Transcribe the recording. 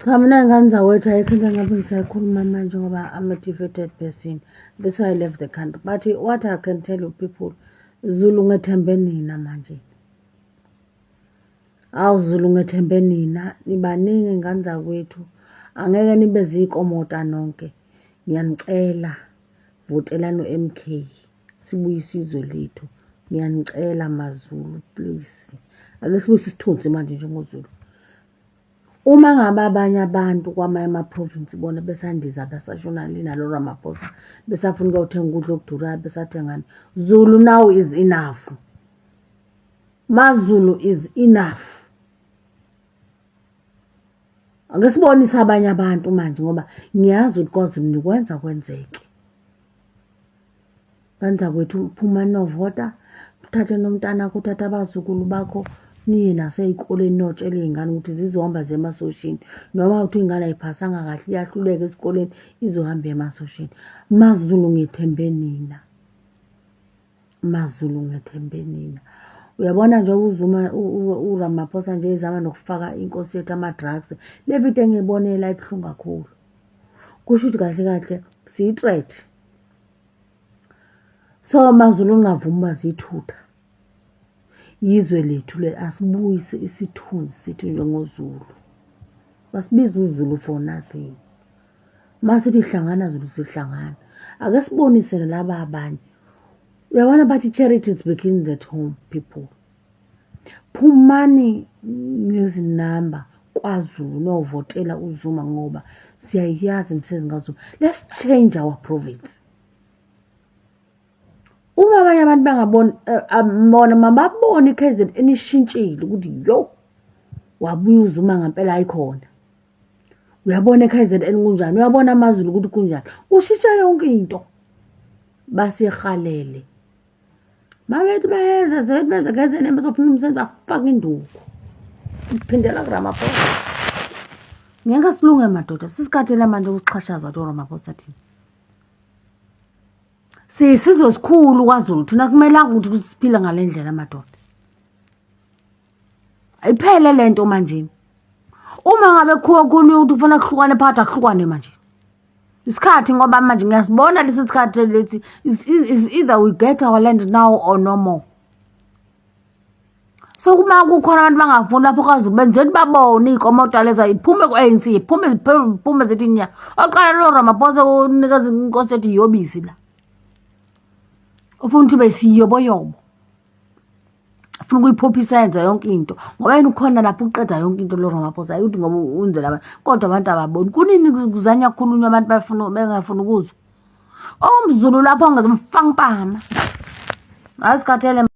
Cha mina ngangizawethu ayikho into engabe ngisayikhuluma manje ngoba I'm a defeated person. That's why I left the country. But what I can tell you people, Zulu ngethembe nina manje. Awu Zulu ngethembe nina, nibaningi ingane zakwethu. Angeke nibe zikomota nonke. Ngiyanicela votela no-MK. Sibuyise izwe lethu. Ngiyanicela maZulu please. Ake sibuyise isithunzi manje njengoZulu. Uma ngabe abanye abantu kwamanye ama-province bona besandiza besashonali nalo Ramaphosa besafuna ukuyothenga ukudla okudurayo besathengani. Zulu now is enough. MaZulu is enough. Ake sibonise abanye abantu manje ngoba ngiyazi ukuthi kwaZulu nikwenza kwenzeke. Kanza kwethu phuma novota, uthathe nomntana akho, uthathe abazukulu bakho, niye nasey'koleni notshela iy'ngane ukuthi zizohamba ziye emasoshini. Noma uthi ingane ayiphasanga kahle iyahluleka esikoleni izohamba emasoshini. MaZulu ngethembe nina. MaZulu ngethembe nina. Uyabona nje uRamaphosa nje ezama nokufaka inkosi yethu ama-drugs. Le video engiyibonela ibuhlungu kakhulu. Kusho ukuthi kahle kahle siyi-threat. So MaZulu ngingavumi bazithutha. Yizwe lethu le asibuyise isithunzi sethu njengoZulu. Basibiza uZulu for nothing. Masithi hlangana Zulu sihlangana. Ake sibonise laba abanye. Uyabona bathi charity begins at home people. Phumani ngezinamba kwaZulu novotela uZuma ngoba siyayazi imisebenzi kaZulu. Let's change our province. Uma abanye abantu bangaboni bona mababone iKZN enishintshile ukuthi yo wabuya uZuma ngempela ayikhona. Uyabona iKZN kunjani, uyabona amaZulu ukuthi kunjani. Ushintsha yonke into. Basihalele. Mabethu beza benza iKZN bezofuna umsebenzi bafaka induku. Iphindela kuRamaphosa. Ngeke silunge madoda, sisikhathela manje ukuxhashaza uRamaphosa thina. Sisizwe sikhulu kwaZulu thina kumela ukuthi siphila ngalendlela madoda. Ayiphele lento manje. Uma ngabe khona ukuthi ufuna kuhlukane phakathi akuhlukane manje. Isikhathi ngoba manje ngiyasibona lesi sikhathi lesi is either we get our land now or no more. So kuma kukhona abantu bangafuni lapho kwaZulu benzeni babone ikomota leza iphume ku-ANC iphume zethi nya. Oqala lo Ramaphosa unikeza inkosi ethi yobisi la. Ufuna ukuthi besiyoboyobo. Ufuna ukuyiphophisa yenza yonke into. Ngoba yena ukhona lapho uqeda yonke into lo Ramaphosa ayuthi ngoba unzela abantu. Kodwa abantu ababoni. Kunini kuzanya ukukhulunywa abantu bengafuni ukuzwa. Umzulu lapho ngezimfangpama. Asikhathele